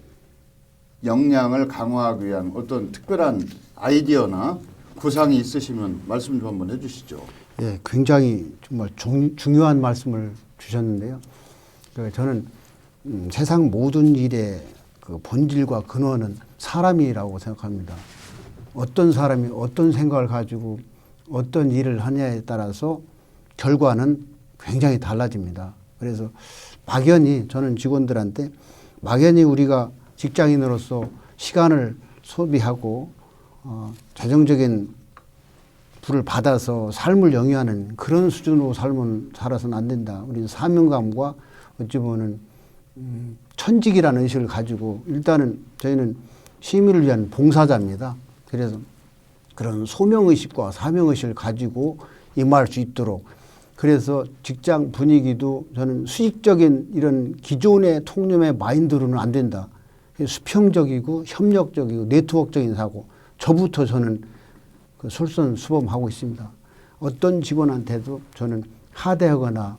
역량을 강화하기 위한 어떤 특별한 아이디어나 구상이 있으시면 말씀 좀 한번 해주시죠. 예, 굉장히 정말 중요한 말씀을 주셨는데요. 저는 세상 모든 일의 그 본질과 근원은 사람이라고 생각합니다. 어떤 사람이 어떤 생각을 가지고 어떤 일을 하냐에 따라서 결과는 굉장히 달라집니다. 그래서 막연히 저는 직원들한테 막연히 우리가 직장인으로서 시간을 소비하고 재정적인 부를 받아서 삶을 영위하는 그런 수준으로 살아서는 안 된다. 우리는 사명감과 어찌 보면 천직이라는 의식을 가지고 일단은 저희는 시민을 위한 봉사자입니다. 그래서 그런 소명의식과 사명의식을 가지고 임할 수 있도록 그래서 직장 분위기도 저는 수직적인 이런 기존의 통념의 마인드로는 안 된다. 수평적이고 협력적이고 네트워크적인 사고 저부터 저는 그 솔선수범하고 있습니다. 어떤 직원한테도 저는 하대하거나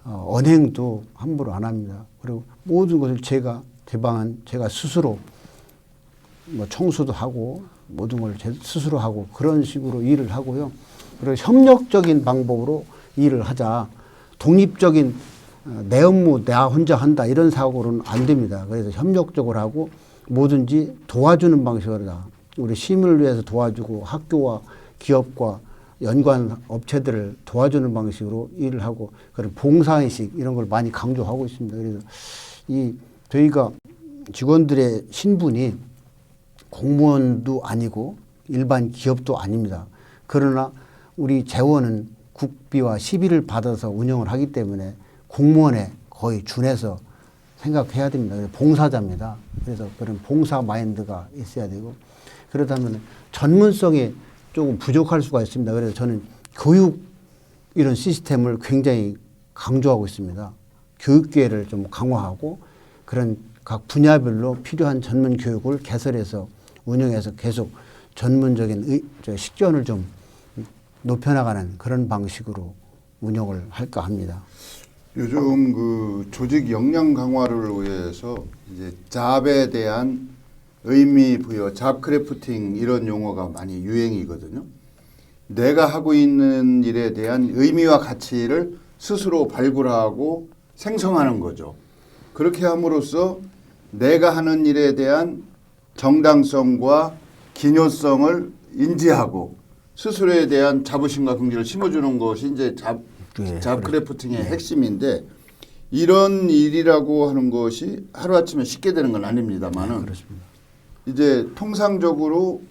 언행도 함부로 안 합니다. 그리고 모든 것을 제가 제 방안 제가 스스로 뭐 청소도 하고 모든 걸 스스로 하고 그런 식으로 일을 하고요. 그리고 협력적인 방법으로 일을 하자. 독립적인 내 업무 나 혼자 한다 이런 사고로는 안 됩니다. 그래서 협력적으로 하고 뭐든지 도와주는 방식으로 하자. 우리 시민을 위해서 도와주고 학교와 기업과 연관 업체들을 도와주는 방식으로 일을 하고 그런 봉사의식 이런 걸 많이 강조하고 있습니다. 그래서 저희가 직원들의 신분이 공무원도 아니고 일반 기업도 아닙니다. 그러나 우리 재원은 국비와 시비를 받아서 운영을 하기 때문에 공무원에 거의 준해서 생각해야 됩니다. 그래서 봉사자입니다. 그래서 그런 봉사 마인드가 있어야 되고 그렇다면 전문성이 조금 부족할 수가 있습니다. 그래서 저는 교육 이런 시스템을 굉장히 강조하고 있습니다. 교육 기회를 좀 강화하고 그런 각 분야별로 필요한 전문 교육을 개설해서 운영해서 계속 전문적인 식견을 좀 높여나가는 그런 방식으로 운영을 할까 합니다. 요즘 그 조직 역량 강화를 위해서 이제 잡에 대한 의미 부여, 잡 크래프팅 이런 용어가 많이 유행이거든요. 내가 하고 있는 일에 대한 의미와 가치를 스스로 발굴하고 생성하는 거죠. 그렇게 함으로써 내가 하는 일에 대한 정당성과 기묘성을 인지하고 스스로에 대한 자부심과 긍지를 심어주는 것이 이제 잡 크래프팅의 핵심인데 이런 일이라고 하는 것이 하루아침에 쉽게 되는 건 아닙니다만은 이제 통상적으로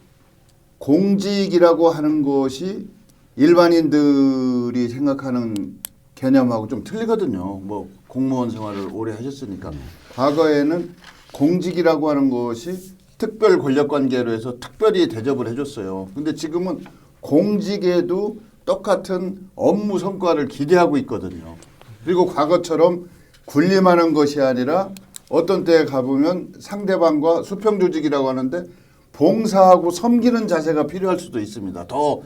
공직이라고 하는 것이 일반인들이 생각하는 개념하고 좀 틀리거든요. 뭐 공무원 생활을 오래 하셨으니까. 과거에는 공직이라고 하는 것이 특별 권력 관계로 해서 특별히 대접을 해줬어요. 근데 지금은 공직에도 똑같은 업무 성과를 기대하고 있거든요. 그리고 과거처럼 군림하는 것이 아니라 어떤 때에 가보면 상대방과 수평 조직이라고 하는데 봉사하고 섬기는 자세가 필요할 수도 있습니다. 더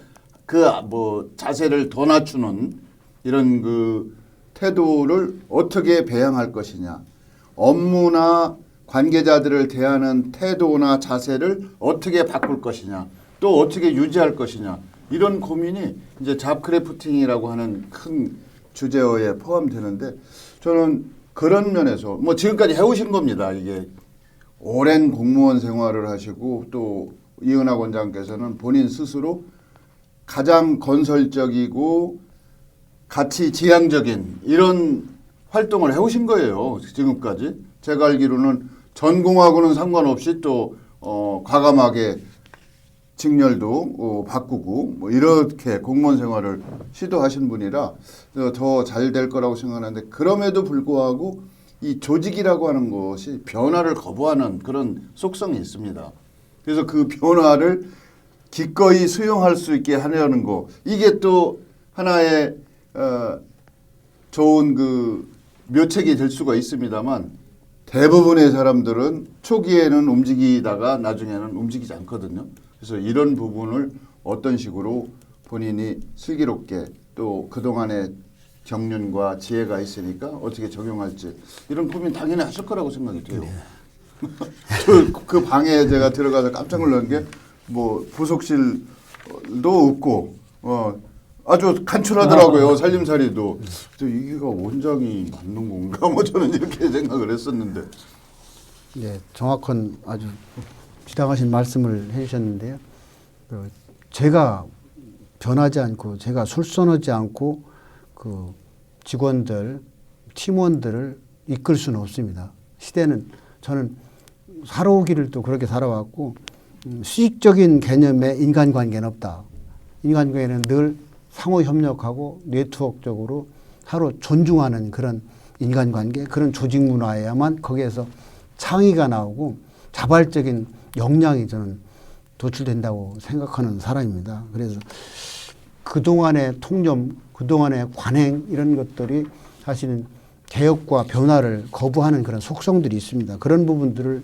그 자세를 더 낮추는 이런 그 태도를 어떻게 배양할 것이냐, 업무나 관계자들을 대하는 태도나 자세를 어떻게 바꿀 것이냐, 또 어떻게 유지할 것이냐, 이런 고민이 이제 잡크래프팅이라고 하는 큰 주제어에 포함되는데, 저는 그런 면에서 뭐 지금까지 해오신 겁니다. 이게 오랜 공무원 생활을 하시고 또 이은하 원장께서는 본인 스스로 가장 건설적이고 가치 지향적인 이런 활동을 해오신 거예요. 지금까지. 제가 알기로는 전공하고는 상관없이 또 과감하게 직렬도 바꾸고 뭐 이렇게 공무원 생활을 시도하신 분이라 더 잘 될 거라고 생각하는데, 그럼에도 불구하고 이 조직이라고 하는 것이 변화를 거부하는 그런 속성이 있습니다. 그래서 그 변화를 기꺼이 수용할 수 있게 하려는 거, 이게 또 하나의 좋은 그 묘책이 될 수가 있습니다만, 대부분의 사람들은 초기에는 움직이다가 나중에는 움직이지 않거든요. 그래서 이런 부분을 어떤 식으로 본인이 슬기롭게 또 그동안의 경륜과 지혜가 있으니까 어떻게 적용할지, 이런 고민 당연히 하실 거라고 생각이 돼요. 네. 그 방에 제가 들어가서 깜짝 놀란 게 뭐 부속실도 없고 아주 간출하더라고요. 살림살이도. 이게가 원장이 맞는 건가? 뭐 저는 이렇게 생각을 했었는데. 네, 정확한 아주 지당하신 말씀을 해주셨는데요. 제가 변하지 않고, 제가 술선하지 않고 그 직원들, 팀원들을 이끌 수는 없습니다. 시대는, 저는 살아오기를 또 그렇게 살아왔고, 수직적인 개념의 인간관계는 없다. 인간관계는 늘 상호 협력하고 네트워크적으로 서로 존중하는 그런 인간관계, 그런 조직 문화에야만 거기에서 창의가 나오고 자발적인 역량이 저는 도출된다고 생각하는 사람입니다. 그래서 그동안의 통념, 그동안의 관행, 이런 것들이 사실은 개혁과 변화를 거부하는 그런 속성들이 있습니다. 그런 부분들을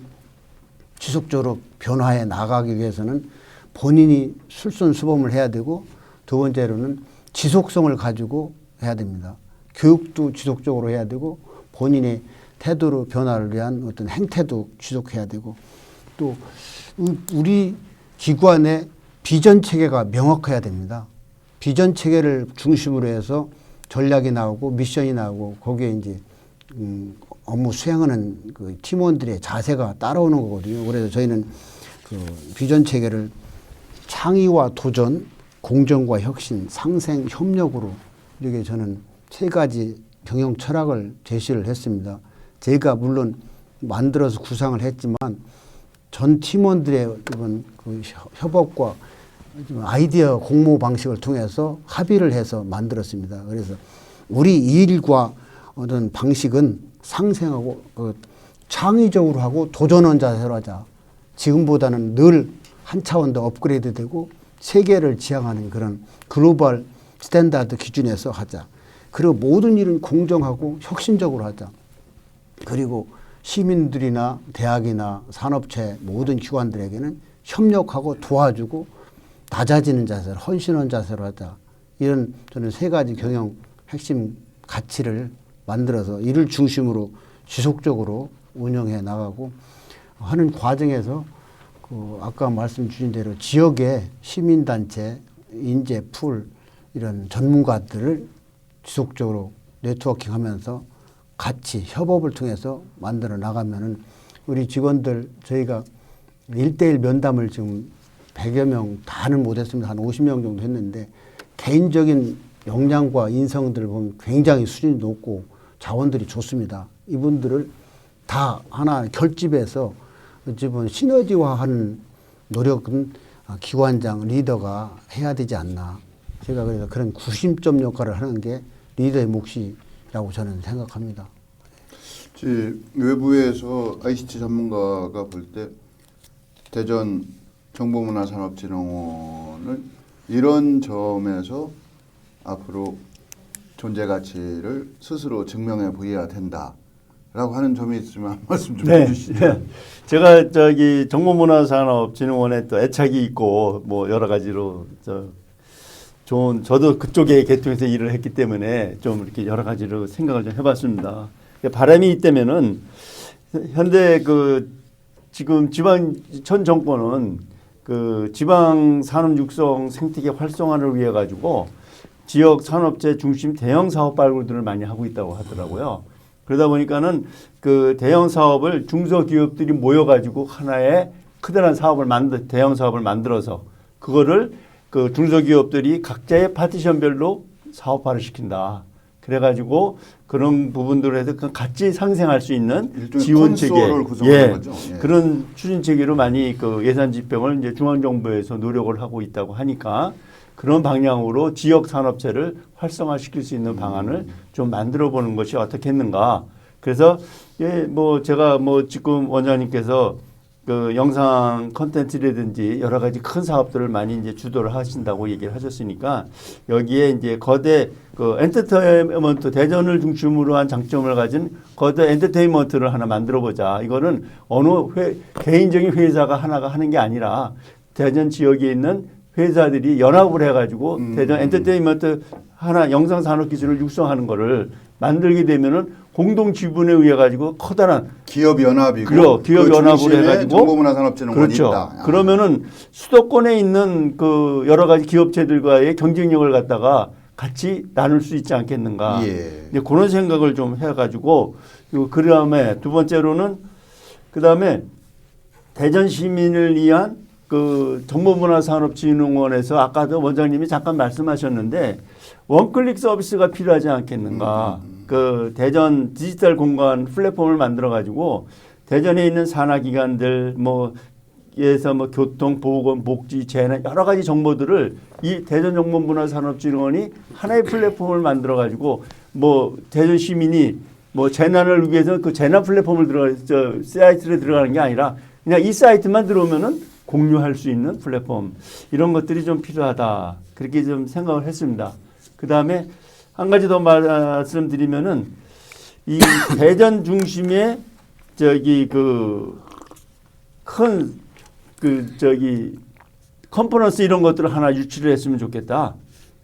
지속적으로 변화해 나가기 위해서는 본인이 술선수범을 해야 되고, 두 번째로는 지속성을 가지고 해야 됩니다. 교육도 지속적으로 해야 되고, 본인의 태도로 변화를 위한 어떤 행태도 지속해야 되고, 또 우리 기관의 비전 체계가 명확해야 됩니다. 비전 체계를 중심으로 해서 전략이 나오고 미션이 나오고, 거기에 이제 업무 수행하는 그 팀원들의 자세가 따라오는 거거든요. 그래서 저희는 그 비전 체계를 창의와 도전, 공정과 혁신, 상생, 협력으로, 이렇게 저는 세 가지 경영 철학을 제시를 했습니다. 제가 물론 만들어서 구상을 했지만 전 팀원들의 이번 그 협업과 아이디어 공모 방식을 통해서 합의를 해서 만들었습니다. 그래서 우리 일과 어떤 방식은 상생하고 창의적으로 하고 도전원 자세로 하자. 지금보다는 늘 한 차원 더 업그레이드 되고 세계를 지향하는 그런 글로벌 스탠다드 기준에서 하자. 그리고 모든 일은 공정하고 혁신적으로 하자. 그리고 시민들이나 대학이나 산업체 모든 기관들에게는 협력하고 도와주고 낮아지는 자세로, 헌신한 자세로 하자. 이런 저는 세 가지 경영 핵심 가치를 만들어서 이를 중심으로 지속적으로 운영해 나가고 하는 과정에서 그 아까 말씀 주신 대로 지역의 시민단체, 인재풀 이런 전문가들을 지속적으로 네트워킹하면서 같이 협업을 통해서 만들어 나가면은 우리 직원들, 저희가 1대1 면담을 지금 100여 명 다는 못했습니다. 한 50명 정도 했는데, 개인적인 역량과 인성들을 보면 굉장히 수준이 높고 자원들이 좋습니다. 이분들을 다 하나 결집해서 어찌보면 시너지화하는 노력은 기관장, 리더가 해야 되지 않나. 제가 그래서 그런 구심점 역할을 하는 게 리더의 몫이라고 저는 생각합니다. 외부에서 ICT 전문가가 볼 때 대전 정보문화산업진흥원을 이런 점에서 앞으로 존재 가치를 스스로 증명해 보여야 된다라고 하는 점이 있으면 한 말씀 좀 네. 해주시죠. 제가 저기 정보문화산업진흥원에 또 애착이 있고 뭐 여러 가지로 저도 그쪽에 계통에서 일을 했기 때문에 좀 이렇게 여러 가지로 생각을 좀 해봤습니다. 바람이 있다면은 현대 지금 전 정권은 지방 산업 육성 생태계 활성화를 위해 가지고 지역 산업재 중심 대형 사업 발굴들을 많이 하고 있다고 하더라고요. 그러다 보니까는 대형 사업을 중소기업들이 모여가지고 하나의 크다란 대형 사업을 만들어서 그거를 중소기업들이 각자의 파티션별로 사업화를 시킨다. 그래가지고 그런 부분들을 해서 같이 상생할 수 있는 지원 체계, 거죠. 그런 추진 체계로 많이 예산 집행을 이제 중앙정부에서 노력을 하고 있다고 하니까 그런 방향으로 지역 산업체를 활성화시킬 수 있는 방안을 좀 만들어 보는 것이 어떻겠는가. 그래서 제가 지금 원장님께서 영상 콘텐츠라든지 여러 가지 큰 사업들을 많이 이제 주도를 하신다고 얘기를 하셨으니까 여기에 이제 거대 엔터테인먼트 대전을 중심으로 한 장점을 가진 거대 엔터테인먼트를 하나 만들어 보자. 이거는 어느 개인적인 회사가 하나가 하는 게 아니라 대전 지역에 있는 회사들이 연합을 해가지고 대전 엔터테인먼트 하나 영상 산업 기술을 육성하는 거를 만들게 되면은 공동 지분에 의해 가지고 커다란 기업 연합이고 기업 연합으로 해가지고 정보문화산업진흥원이 그렇죠. 있다. 그러면은 수도권에 있는 여러 가지 기업체들과의 경쟁력을 갖다가 같이 나눌 수 있지 않겠는가. 이제 그런 생각을 좀 해가지고 그다음에 두 번째로는 그다음에 대전 시민을 위한 정보문화산업진흥원에서 아까도 원장님이 잠깐 말씀하셨는데 원클릭 서비스가 필요하지 않겠는가. 대전 디지털 공간 플랫폼을 만들어 가지고 대전에 있는 산하기관들 에서 교통, 보건, 복지, 재난 여러 가지 정보들을 이 대전정보문화산업진흥원이 하나의 플랫폼을 만들어 가지고 대전 시민이 재난을 위해서 재난 플랫폼을 사이트에 들어가는 게 아니라 그냥 이 사이트만 들어오면은 공유할 수 있는 플랫폼 이런 것들이 좀 필요하다. 그렇게 좀 생각을 했습니다. 그 다음에 한 가지 더 말씀드리면은 이 대전 중심의 큰 컨퍼런스 이런 것들을 하나 유치를 했으면 좋겠다.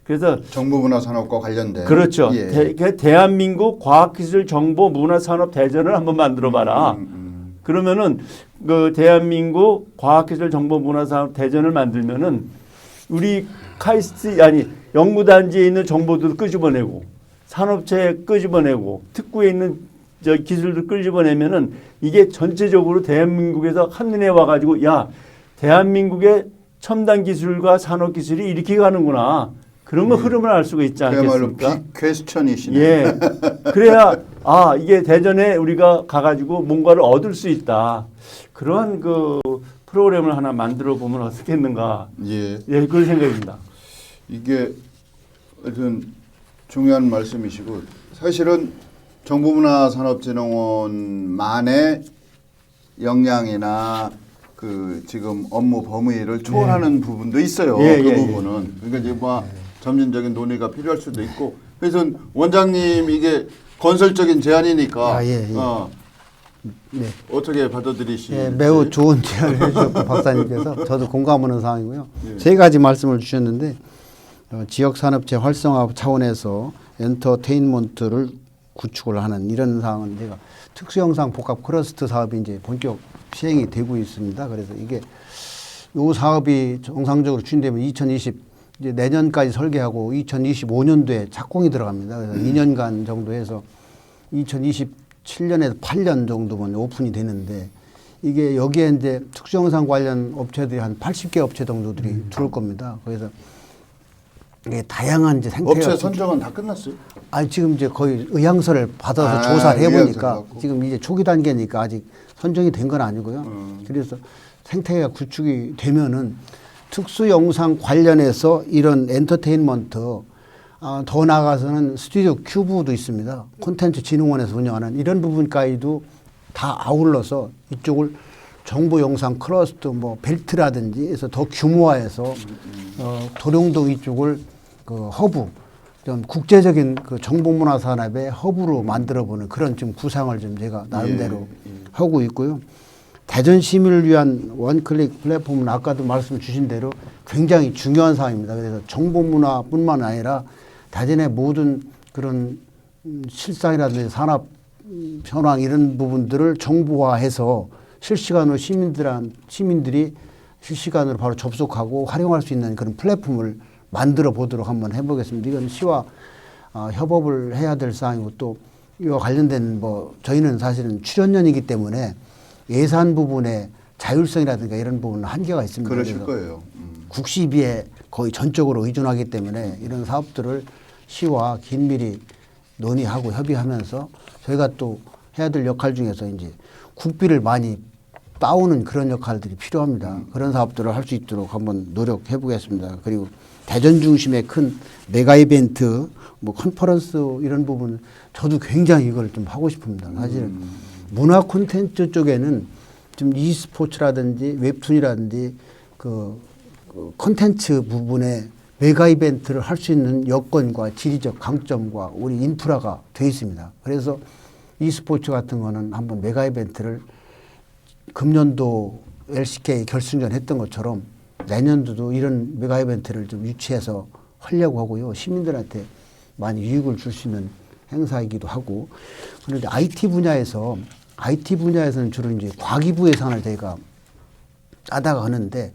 그래서 정보문화산업과 관련된 그렇죠. 대한민국 과학기술 정보 문화산업 대전을 한번 만들어봐라. 그러면은 대한민국 과학기술 정보 문화산업 대전을 만들면은 우리 연구단지에 있는 정보도 끄집어내고 산업체에 끄집어내고 특구에 있는 기술도 끄집어내면은 이게 전체적으로 대한민국에서 한눈에 와가지고 대한민국의 첨단 기술과 산업 기술이 이렇게 가는구나. 그런 거 흐름을 알 수가 있지 않겠습니까? 그야말로 빅퀘스천이시네. 예. 그래야 이게 대전에 우리가 가가지고 뭔가를 얻을 수 있다. 그런 프로그램을 하나 만들어 보면 어떻겠는가. 그런 생각입니다. 이게 하여튼 중요한 말씀이시고 사실은 정보문화산업진흥원만의 역량이나 지금 업무 범위를 초월하는 부분도 있어요. 부분은. 그러니까 이제 점진적인 논의가 필요할 수도 있고. 그래서 원장님 이게 건설적인 제안이니까 어떻게 받아들이시는지. 매우 좋은 제안을 해주셨고 박사님께서 저도 공감하는 사항이고요. 세 가지 말씀을 주셨는데 지역산업체 활성화 차원에서 엔터테인먼트를 구축을 하는 이런 사항은 제가 특수영상 복합 클러스터 사업이 이제 본격 시행이 되고 있습니다. 그래서 이게 요 사업이 정상적으로 추진되면 2020 이제 내년까지 설계하고 2025년도에 착공이 들어갑니다. 그래서 2년간 정도 해서 2027년에서 8년 정도면 오픈이 되는데 이게 여기에 이제 특수영상 관련 업체들이 한 80개 업체 정도들이 들어올 겁니다. 그래서 이게 다양한 이제 생태가 업체 선정은 다 끝났어요? 지금 이제 거의 의향서를 받아서 조사를 해보니까 지금 이제 초기 단계니까 아직 선정이 된 건 아니고요. 그래서 생태계가 구축이 되면은 특수 영상 관련해서 이런 엔터테인먼트 더 나아가서는 스튜디오 큐브도 있습니다. 콘텐츠 진흥원에서 운영하는 이런 부분까지도 다 아울러서 이쪽을 정보 영상 클러스터 벨트라든지 해서 더 규모화해서 도룡동 이쪽을 허브 좀 국제적인 그 정보문화 산업의 허브로 만들어보는 그런 좀 구상을 좀 제가 나름대로 하고 있고요. 대전 시민을 위한 원클릭 플랫폼은 아까도 말씀 주신 대로 굉장히 중요한 사항입니다. 그래서 정보문화뿐만 아니라 대전의 모든 그런 실상이라든지 산업 현황 이런 부분들을 정보화해서 실시간으로 시민들이 실시간으로 바로 접속하고 활용할 수 있는 그런 플랫폼을 만들어 보도록 한번 해보겠습니다. 이건 시와 협업을 해야 될 사항이고 또 이와 관련된 저희는 사실은 출연연이기 때문에 예산 부분에 자율성이라든가 이런 부분은 한계가 있습니다. 그러실 거예요. 국시비에 거의 전적으로 의존하기 때문에 이런 사업들을 시와 긴밀히 논의하고 협의하면서 저희가 또 해야 될 역할 중에서 이제 국비를 많이 따오는 그런 역할들이 필요합니다. 그런 사업들을 할 수 있도록 한번 노력해 보겠습니다. 그리고 대전 중심의 큰 메가 이벤트, 컨퍼런스 이런 부분 저도 굉장히 이걸 좀 하고 싶습니다. 사실은 문화 콘텐츠 쪽에는 좀 e스포츠라든지 웹툰이라든지 그 콘텐츠 부분에 메가 이벤트를 할 수 있는 여건과 지리적 강점과 우리 인프라가 돼 있습니다. 그래서 e스포츠 같은 거는 한번 메가 이벤트를 금년도 LCK 결승전 했던 것처럼 내년도도 이런 메가 이벤트를 좀 유치해서 하려고 하고요. 시민들한테 많이 유익을 줄 수 있는 행사이기도 하고. 그런데 IT 분야에서는 주로 이제 과기부 예산을 저희가 짜다가 하는데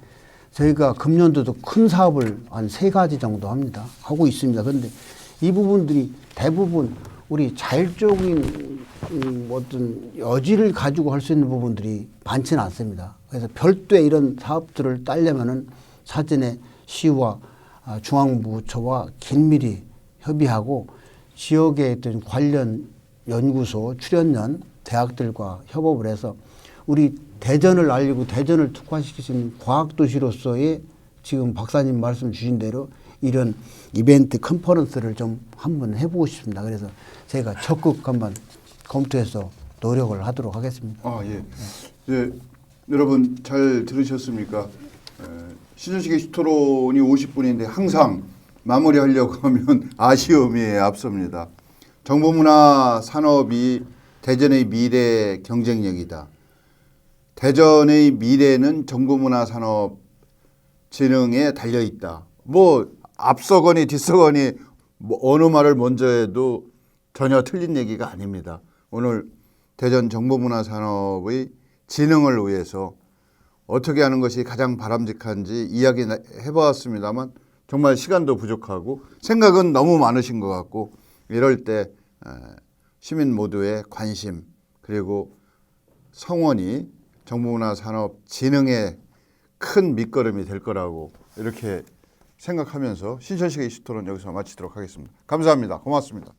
저희가 금년도도 큰 사업을 한 3가지 정도 합니다. 하고 있습니다. 그런데 이 부분들이 대부분 우리 자율적인 어떤 여지를 가지고 할 수 있는 부분들이 많지는 않습니다. 그래서 별도의 이런 사업들을 따려면은 사전에 시와 중앙부처와 긴밀히 협의하고 지역의 어떤 관련 연구소, 출연연, 대학들과 협업을 해서 우리 대전을 알리고 대전을 특화시킬 수 있는 과학도시로서의 지금 박사님 말씀 주신 대로 이런 이벤트 컨퍼런스를 좀 한번 해보고 싶습니다. 그래서 제가 적극 한번 검토해서 노력을 하도록 하겠습니다. 예. 네, 여러분 잘 들으셨습니까? 시전식의 토론이 50분인데 항상 마무리하려고 하면 아쉬움이 앞섭니다. 정보문화 산업이 대전의 미래 경쟁력이다. 대전의 미래는 정보문화 산업 진흥에 달려 있다. 앞서거니 뒤서거니 어느 말을 먼저 해도 전혀 틀린 얘기가 아닙니다. 오늘 대전 정보문화 산업의 진흥을 위해서 어떻게 하는 것이 가장 바람직한지 이야기해 보았습니다만 정말 시간도 부족하고 생각은 너무 많으신 것 같고 이럴 때 시민 모두의 관심 그리고 성원이 정보문화 산업 진흥의 큰 밑거름이 될 거라고 이렇게 생각하면서 신천식의 이슈토론 여기서 마치도록 하겠습니다. 감사합니다. 고맙습니다.